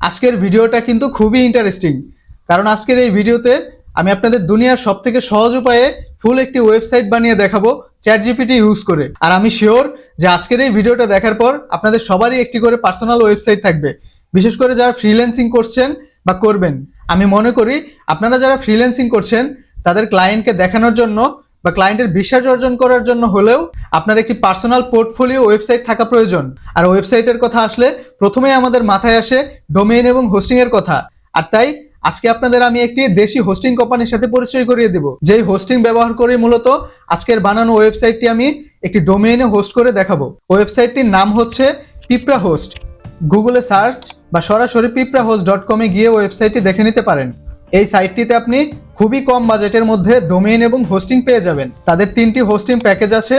আজকের ভিডিওটা কিন্তু খুবই ইন্টারেস্টিং, কারণ আজকের এই ভিডিওতে আমি আপনাদের দুনিয়ার সবথেকে সহজ উপায়ে ফুল একটি ওয়েবসাইট বানিয়ে দেখাবো চ্যাট জিপিটি ইউজ করে। আর আমি শিওর যে আজকের এই ভিডিওটা দেখার পর আপনাদের সবারই একটি করে পার্সোনাল ওয়েবসাইট থাকবে, বিশেষ করে যারা ফ্রিল্যান্সিং করছেন বা করবেন। আমি মনে করি আপনারা যারা ফ্রিল্যান্সিং করছেন তাদের ক্লায়েন্টকে দেখানোর জন্য বা ক্লায়েন্টের বিশ্বাস অর্জন করার জন্য হলেও আপনার একটি পার্সোনাল পোর্টফোলিও ওয়েবসাইট থাকা প্রয়োজন। আর ওয়েবসাইটের কথা আসলে প্রথমেই আমাদের মাথায় আসে ডোমেইন এবং হোস্টিং এর কথা। আর তাই আজকে আপনাদের আমি একটি দেশি হোস্টিং কোম্পানির সাথে পরিচয় করিয়ে দেব, যেই হোস্টিং ব্যবহার করে মূলত আজকের বানানো ওয়েবসাইটটি আমি একটি ডোমেইনে হোস্ট করে দেখাবো। ওয়েবসাইটটির নাম হচ্ছে পিঁপড়া হোস্ট। গুগলে সার্চ বা সরাসরি piprahost.com এ গিয়ে ওয়েবসাইটটি দেখে নিতে পারেন। এই সাইটটিতে আপনি খুবই কম বাজেটের মধ্যে ডোমেইন এবং হোস্টিং পেয়ে যাবেন। তাদের 3টি হোস্টিং প্যাকেজ আছে,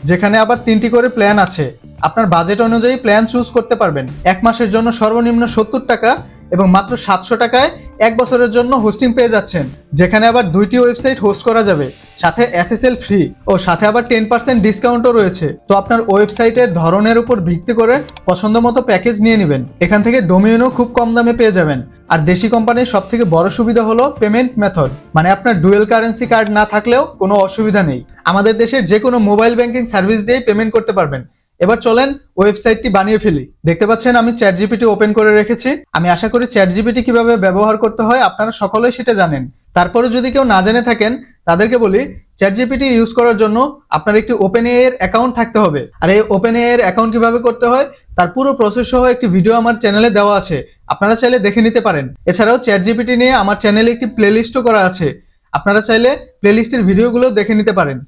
যেখানে আবার 3টি করে প্ল্যান আছে। আপনার বাজেট অনুযায়ী প্ল্যান চুজ করতে পারবেন। এক মাসের জন্য সর্বনিম্ন 70 টাকা এবং মাত্র 700 টাকায় এক বছরের জন্য হোস্টিং পেয়ে যাচ্ছেন, যেখানে আবার 2টি ওয়েবসাইট হোস্ট করা যাবে, সাথে এসএসএল ফ্রি ও সাথে আবার 10% ডিসকাউন্টও রয়েছে। তো আপনার ওয়েবসাইটের ধরনের উপর ভিত্তি করে পছন্দ মতো প্যাকেজ নিয়ে নেবেন। এখান থেকে ডোমেইনও খুব কম দামে পেয়ে যাবেন। আর দেশি কোম্পানির সব থেকে বড় সুবিধা হলো পেমেন্ট মেথড, মানে আপনার ডুয়েল কারেন্সি কার্ড না থাকলেও কোনো অসুবিধা নেই। আমাদের দেশের যে কোনো মোবাইল ব্যাংকিং সার্ভিস দিয়েই পেমেন্ট করতে পারবেন। এবার চলেন ওয়েবসাইটটি বানিয়ে ফেলি। দেখতে পাচ্ছেন আমি চ্যাট জিপিটি ওপেন করে রেখেছি। আমি আশা করি চ্যাট জিপিটি কিভাবে ব্যবহার করতে হয় আপনারা সকলেই সেটা জানেন। তারপরে যদি কেউ না জেনে থাকেন তাদেরকে বলি, চ্যাট জিপিটি ইউজ করার জন্য আপনার একটি ওপেনএআই এর অ্যাকাউন্ট থাকতে হবে। আর এই ওপেনএআই এর অ্যাকাউন্ট কিভাবে করতে হয় তার পুরো প্রসেস সহ একটি ভিডিও আমার চ্যানেলে দেওয়া আছে, আপনারা চাইলে দেখে নিতে পারেন। এছাড়াও চ্যাট জিপিটি নিয়ে আমার চ্যানেলে একটি প্লেলিস্টও করা আছে, আপনারা চাইলে প্লেলিস্টের ভিডিওগুলো দেখে নিতে পারেন।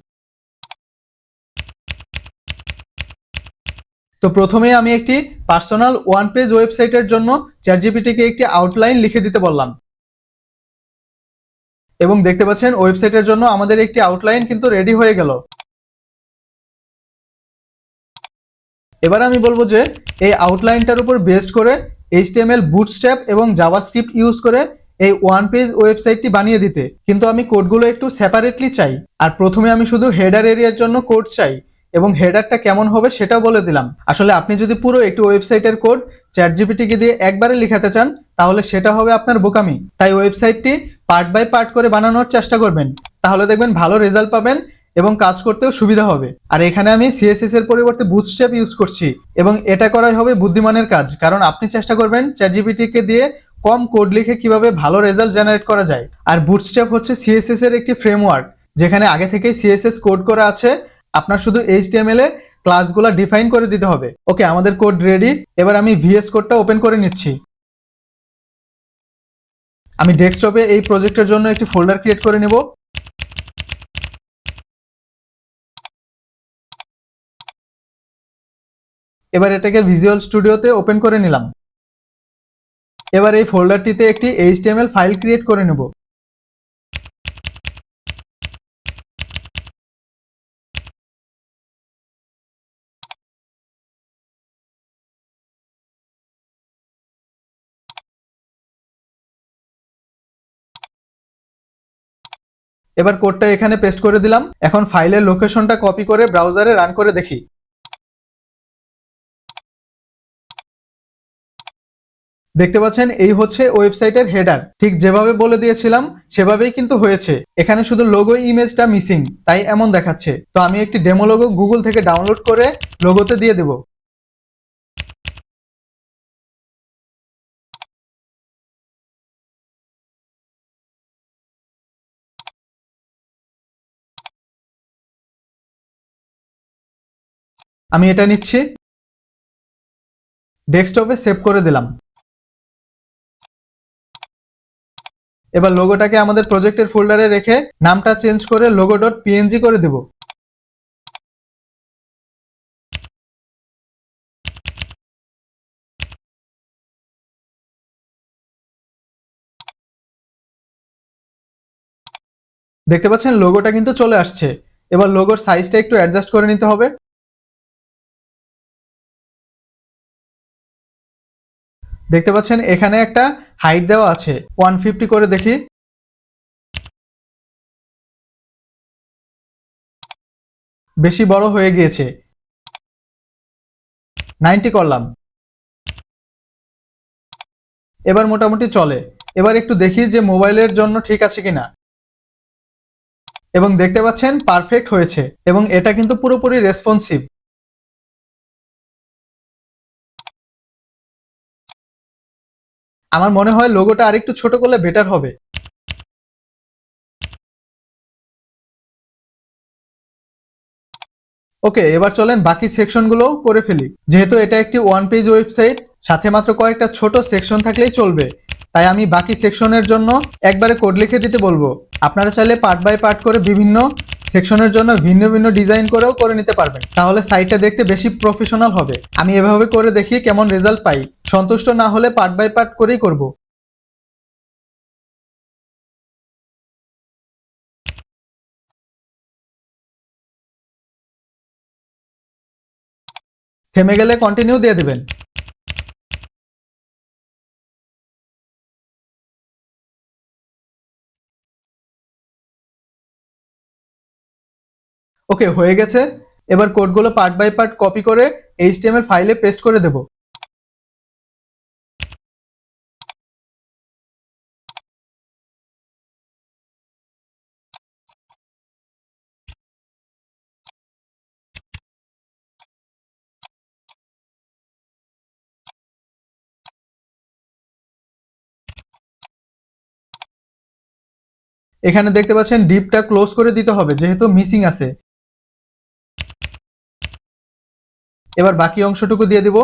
তো প্রথমে আমি একটি পার্সোনাল ওয়ান পেজ ওয়েবসাইটের জন্য চ্যাট জিপিটিকে একটি আউটলাইন লিখে দিতে বললাম, এবং দেখতে পাচ্ছেন ওয়েবসাইটের জন্য আমাদের একটি আউটলাইন কিন্তু রেডি হয়ে গেল। এবার আমি বলবো যে এই আউটলাইনটার উপর বেসড করে এইচটিএমএল বুটস্ট্র্যাপ এবং জাভাস্ক্রিপ্ট ইউজ করে এই ওয়ান পেজ ওয়েবসাইটটি বানিয়ে দিতে, কিন্তু আমি কোডগুলো একটু সেপারেটলি চাই। আর প্রথমে আমি শুধু হেডার এরিয়ার জন্য কোড চাই, এবং হেডারটা কেমন হবে সেটাও বলে দিলাম। আসলে আপনি যদি পুরো একটি ওয়েবসাইটের কোড চ্যাট জিপিটিকে দিয়ে একবারে লিখাতে চান তাহলে সেটা হবে আপনার বোকামি। তাই ওয়েবসাইটটি পার্ট বাই পার্ট করে বানানোর চেষ্টা করবেন, তাহলে দেখবেন ভালো রেজাল্ট পাবেন এবং কাজ করতেও সুবিধা হবে। আর এখানে আমি সিএসএস এর পরিবর্তে বুটস্ট্র্যাপ ইউজ করছি, এবং এটা করাই হবে বুদ্ধিমানের কাজ, কারণ আপনি চেষ্টা করবেন চ্যাটজিপিটি কে দিয়ে কম কোড লিখে কিভাবে ভালো রেজাল্ট জেনারেট করা যায়। আর বুটস্ট্র্যাপ হচ্ছে সিএসএস এর একটি ফ্রেমওয়ার্ক, যেখানে আগে থেকেই সিএসএস কোড করা আছে। আপনার শুধু এইচটিএমএল এ ক্লাসগুলো ডিফাইন করে দিতে হবে। ওকে, আমাদের কোড রেডি। এবার আমি ভিএস কোডটা ওপেন করে নিচ্ছি। আমি ডেস্কটপে এই প্রজেক্টের জন্য একটি ফোল্ডার ক্রিয়েট করে নেব। এবার এটাকে ভিজুয়াল স্টুডিওতে ওপেন করে নিলাম। এবার এই ফোল্ডারটিতে একটি এইচটিএমএল ফাইল ক্রিয়েট করে নেব। এবার কোডটা এখানে পেস্ট করে দিলাম। এখন ফাইলের লোকেশনটা কপি করে ব্রাউজারে রান করে দেখি। দেখতে পাচ্ছেন এই হচ্ছে ওয়েবসাইটের হেডার। ঠিক যেভাবে বলে দিয়েছিলাম সেভাবেই কিন্তু হয়েছে। এখানে শুধু লোগো ইমেজটা মিসিং, তাই এমন দেখাচ্ছে। তো আমি একটি ডেমো লোগো গুগল থেকে ডাউনলোড করে লোগোতে দিয়ে দেব। আমি এটা নিচ্ছি, ডেস্কটপে সেভ করে দিলাম। এবার লোগোটাকে আমাদের প্রজেক্টের ফোল্ডারে রেখে নামটা চেঞ্জ করে logo.png করে দেব। দেখতে পাচ্ছেন লোগোটা কিন্তু চলে আসছে। এবার লোগোর সাইজটা একটু অ্যাডজাস্ট করে নিতে হবে। দেখতে পাচ্ছেন এখানে একটা হাইট দেওয়া আছে, 150 করে দেখি। বেশি বড় হয়ে গিয়েছে, 90 করলাম। এবার মোটামুটি চলে। এবার একটু দেখি যে মোবাইলের জন্য ঠিক আছে কিনা, এবং দেখতে পাচ্ছেন পারফেক্ট হয়েছে এবং এটা কিন্তু পুরোপুরি রেসপন্সিভ। আমার মনে হয় লোগোটা আরেকটু ছোট করলে বেটার হবে। ওকে, এবার চলেন বাকি সেকশনগুলো করে ফেলি। যেহেতু এটা একটি ওয়ান পেজ ওয়েবসাইট, সাথে মাত্র কয়েকটা ছোট সেকশন থাকলেই চলবে, তাই আমি বাকি সেকশনের জন্য একবারে কোড লিখে দিতে বলবো। আপনারা চাইলে পার্ট বাই পার্ট করে বিভিন্ন সেকশনের জন্য ভিন্ন ভিন্ন ডিজাইন করেও করে নিতে পারবেন, তাহলে সাইটটা দেখতে বেশি প্রফেশনাল হবে। আমি এভাবে করে দেখি কেমন রেজাল্ট পাই, সন্তুষ্ট না হলে পার্ট বাই পার্ট করেই করব। থেমে গেলে কন্টিনিউ দিয়ে দেবেন। ওকে, হয়ে গেছে। এবার কোডগুলো পার্ট বাই পার্ট কপি করে এইচটিএমএল ফাইলে পেস্ট করে দেব। এখানে দেখতে পাচ্ছেন ডিপটা ক্লোজ করে দিতে হবে যেহেতু মিসিং আছে। এবার বাকি অংশটুকু দিয়ে দিব।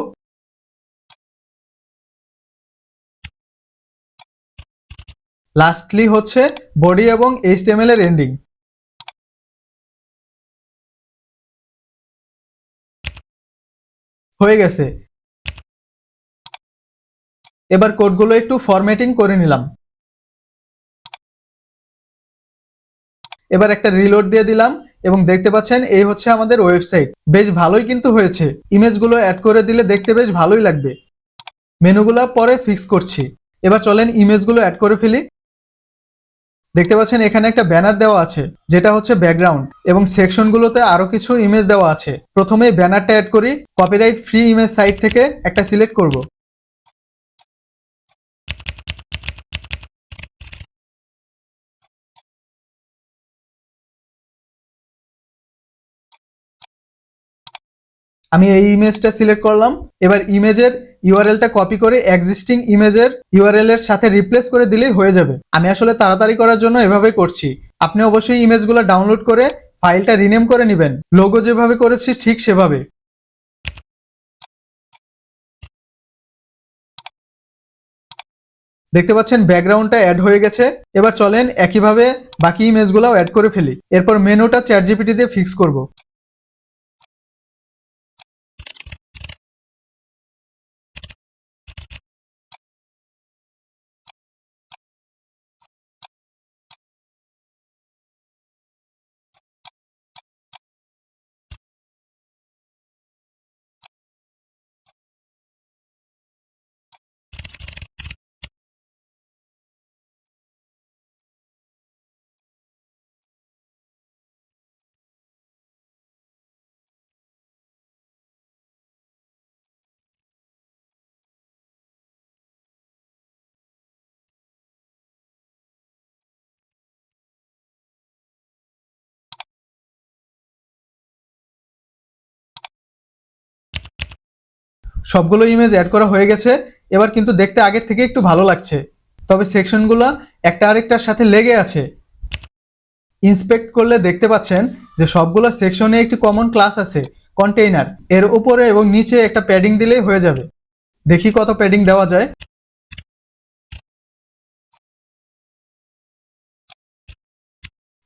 লাস্টলি হচ্ছে বডি এবং এইচটিএমএল এর এন্ডিং। হয়ে গেছে। এবার কোডগুলো একটু ফরম্যাটিং করে নিলাম। এবার একটা রিলোড দিয়ে দিলাম এবং দেখতে পাচ্ছেন এই হচ্ছে আমাদের ওয়েবসাইট। বেশ ভালোই কিন্তু হয়েছে। ইমেজগুলো অ্যাড করে দিলে দেখতে বেশ ভালোই লাগবে। মেনুগুলো পরে ফিক্স করছি। এবার চলেন ইমেজগুলো অ্যাড করে ফেলি। দেখতে পাচ্ছেন এখানে একটা ব্যানার দেওয়া আছে যেটা হচ্ছে ব্যাকগ্রাউন্ড, এবং সেকশনগুলোতে আরো কিছু ইমেজ দেওয়া আছে। প্রথমে ব্যানারটা অ্যাড করি। কপিরাইট ফ্রি ইমেজ সাইট থেকে একটা সিলেক্ট করব। আমি এই ইমেজটা সিলেক্ট করলাম। এবার ইমেজের ইউআরএলটা কপি করে এক্সিস্টিং ইমেজের ইউআরএল এর সাথে রিপ্লেস করে দিলেই হয়ে যাবে। আমি আসলে তাড়াতাড়ি করার জন্য এভাবে করছি। আপনি অবশ্যই ইমেজগুলো ডাউনলোড করে ফাইলটা রিনেম করে নেবেন, লোগো যেভাবে করেছি ঠিক সেভাবে। দেখতে পাচ্ছেন ব্যাকগ্রাউন্ডটা অ্যাড হয়ে গেছে। এবার চলেন একইভাবে বাকি ইমেজগুলোও অ্যাড করে ফেলি। এরপর মেনুটা চ্যাটজিপিটি দিয়ে ফিক্স করব। সবগুলো ইমেজ অ্যাড করা হয়ে গেছে। এবার কিন্তু দেখতে আগের থেকে একটু ভালো লাগছে, তবে সেকশনগুলো একটা আরেকটার সাথে লেগে আছে। ইন্সপেক্ট করলে দেখতে পাচ্ছেন যে সবগুলো সেকশনে একটি কমন ক্লাস আছে, কন্টেইনার। এর উপরে এবং নিচে একটা প্যাডিং দিলেই হয়ে যাবে। দেখি কত প্যাডিং দেওয়া যায়।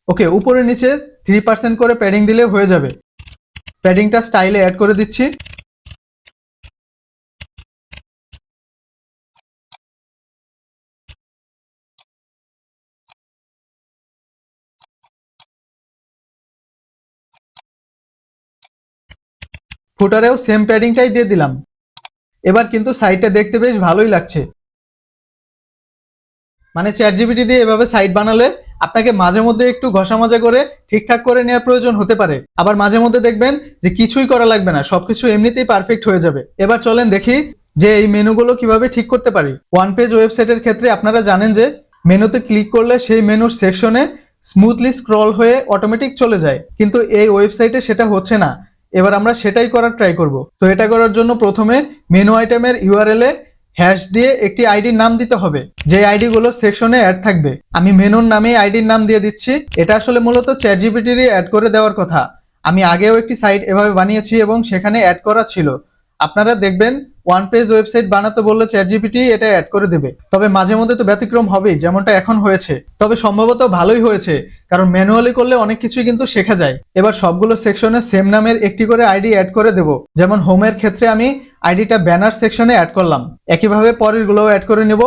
ওকে, উপরে নিচে 3% করে প্যাডিং দিলে হয়ে যাবে। প্যাডিংটা স্টাইলে অ্যাড করে দিচ্ছি। ফুটারেও সেম প্যাডিংটাই দিয়ে দিলাম। এবার কিন্তু সাইটটা দেখতে বেশ ভালোই লাগছে। মানে চ্যাটজিপিটি দিয়ে এভাবে সাইট বানালে আপনাকে মাঝে মধ্যে একটু ঘষা মাজা করে ঠিকঠাক করে নেওয়ার প্রয়োজন হতে পারে। আবার মাঝে মধ্যে দেখবেন যে কিছুই করা লাগবে না, সবকিছু এমনিতেই পারফেক্ট হয়ে যাবে। এবার চলেন দেখি যে এই মেনুগুলো কিভাবে ঠিক করতে পারি। ওয়ান পেজ ওয়েবসাইটের ক্ষেত্রে আপনারা জানেন যে মেনুতে ক্লিক করলে সেই মেনুর সেকশনে স্মুথলি স্ক্রল হয়ে অটোমেটিক চলে যায়, কিন্তু এই ওয়েবসাইটে সেটা হচ্ছে না। এবার আমরা সেটাই করার ট্রাই করব। তো এটা করার জন্য প্রথমে মেনু আইটেমের ইউআরএল এ হ্যাশ দিয়ে একটি আইডির নাম দিতে হবে, যে আইডিগুলো সেকশনে অ্যাড থাকবে। আমি মেনুর নামে আইডির নাম দিয়ে দিচ্ছি। এটা আসলে মূলত চ্যাটজিপিটিরই অ্যাড করে দেওয়ার কথা। আমি আগেও একটি সাইট এভাবে বানিয়েছি এবং সেখানে অ্যাড করা ছিল। আপনারা দেখবেন ওয়ান পেজ ওয়েবসাইট বানাতে বললে চ্যাটজিপিটি এটা অ্যাড করে দেবে। তবে মাঝে মধ্যে তো ব্যতিক্রম হবেই, যেমনটা এখন হয়েছে। তবে সম্ভবত ভালোই হয়েছে, কারণ ম্যানুয়ালি করলে অনেক কিছুই কিন্তু শেখা যায়। এবার সবগুলো সেকশনে সেম নামের একটি করে আইডি অ্যাড করে দেব। যেমন হোমের ক্ষেত্রে আমি আইডিটা ব্যানার সেকশনে অ্যাড করলাম, একইভাবে পরের গুলোও অ্যাড করে নেব।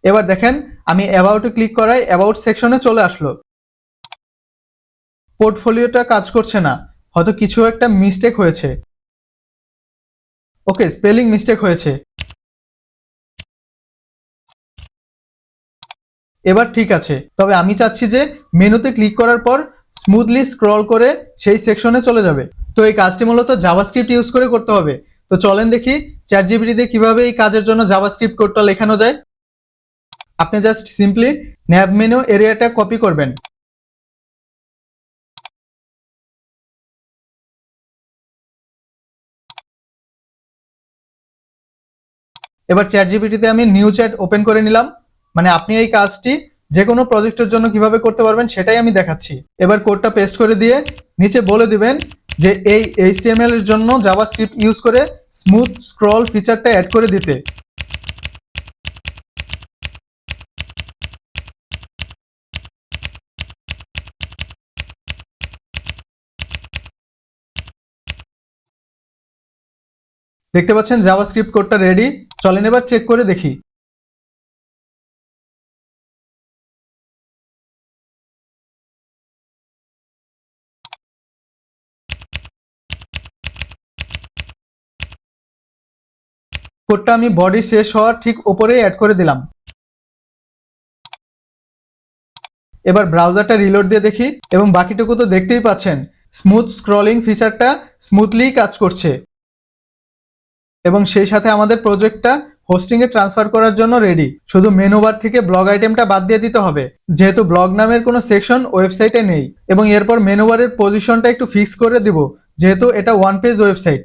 এবার দেখেন আমি অ্যাবাউটে ক্লিক করায় অ্যাবাউট সেকশনে চলে আসলো। পোর্টফোলিওটা কাজ করছে না, হয়তো কিছু একটা মিস্টেক হয়েছে। ওকে, স্পেলিং মিস্টেক হয়েছে। এবার ঠিক আছে। তবে আমি চাচ্ছি যে মেনুতে ক্লিক করার পর স্মুথলি স্ক্রল করে সেই সেকশনে চলে যাবে। তো এই কাজটি মূলত জাভাস্ক্রিপ্ট ইউজ করে করতে হবে। তো চলেন দেখি চ্যাটজিপিটি দিয়ে কিভাবে এই কাজের জন্য জাভাস্ক্রিপ্ট কোডটা লেখানো যায়। আপনি জাস্ট সিম্পলি ন্যাব মেনু এরিয়াটা কপি করবেন। এবার চ্যাটজিপিটিতে আমি নিউ চ্যাট ওপেন করে নিলাম। মানে আপনি এই কাজটি যে কোনো প্রজেক্টের জন্য কিভাবে করতে পারবেন সেটাই আমি দেখাচ্ছি। এবার কোডটা পেস্ট করে দিয়ে নিচে বলে দিবেন যে এই এইচটিএমএল এর জন্য জাভাস্ক্রিপ্ট ইউজ করে স্মুথ স্ক্রল ফিচারটা অ্যাড করে দিতে। দেখতে পাচ্ছেন জাভাস্ক্রিপ্ট কোডটা রেডি। চলেন এবার চেক করে দেখি। কোডটা আমি বডি শেষ হওয়ার ঠিক উপরেই অ্যাড করে দিলাম। এবার ব্রাউজারটা রিলোড দিয়ে দেখি এবং বাকিটুকু তো দেখতেই পাচ্ছেন স্মুথ স্ক্রলিং ফিচারটা স্মুথলি কাজ করছে। এবং সেই সাথে আমাদের প্রজেক্টটা হোস্টিং এ ট্রান্সফার করার জন্য রেডি। শুধু মেনু বার থেকে ব্লগ আইটেমটা বাদ দিয়ে দিতে হবে, যেহেতু ব্লগ নামের কোনো সেকশন ওয়েবসাইটে নেই। এবং এরপর মেনু বারের পজিশনটা একটু ফিক্স করে দিব, যেহেতু এটা ওয়ান পেজ ওয়েবসাইট।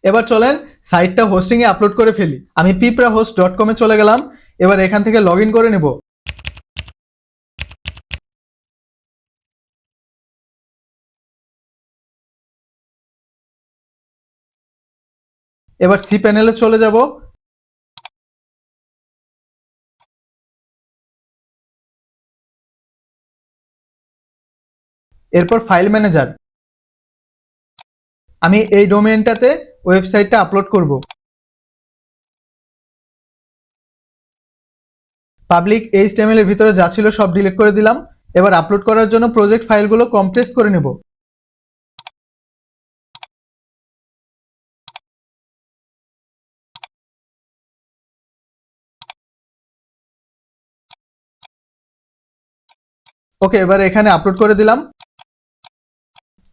এবার চলেন সাইটটা হোস্টিং এ আপলোড করে ফেলি। আমি piprahost.com এ চলে গেলাম। এবার এখান থেকে লগ ইন করে নেব। এবার সি প্যানেলে চলে যাব। এরপর ফাইল ম্যানেজার। আমি এই ডোমেইনটাতে ওয়েবসাইটটা আপলোড করব। পাবলিক এইচটিএমএল এর ভিতরে যা ছিল সব ডিলিট করে দিলাম। এবার আপলোড করার জন্য প্রজেক্ট ফাইলগুলো কম্প্রেস করে নেব। ওকে, এবার এখানে আপলোড করে দিলাম।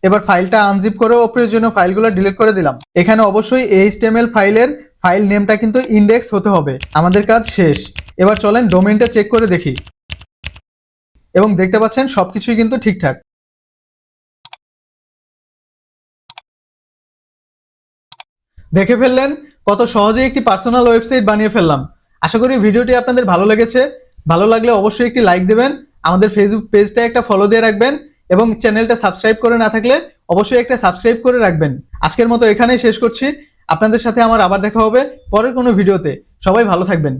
এবার ফাইলটা আনজিপ করে অপ্রয়োজনীয় ফাইলগুলো ডিলিট করে দিলাম। এখানে অবশ্যই এইচটিএমএল ফাইলের ফাইল নেমটা কিন্তু ইন্ডেক্স হতে হবে। আমাদের কাজ শেষ। এবার চলেন ডোমেইনটা চেক করে দেখি। এবং দেখতে পাচ্ছেন সবকিছুই কিন্তু ঠিকঠাক। দেখে ফেললেন কত সহজেই একটি পার্সোনাল ওয়েবসাইট বানিয়ে ফেললাম। আশা করি ভিডিওটি আপনাদের ভালো লেগেছে। ভালো লাগলে অবশ্যই একটি লাইক দেবেন, আমাদের ফেসবুক পেজটা একটা ফলো দিয়ে রাখবেন এবং চ্যানেলটা সাবস্ক্রাইব করে না থাকলে অবশ্যই একটা সাবস্ক্রাইব করে রাখবেন। আজকের মতো এখানেই শেষ করছি। আপনাদের সাথে আমার আবার দেখা হবে পরের কোনো ভিডিওতে। সবাই ভালো থাকবেন।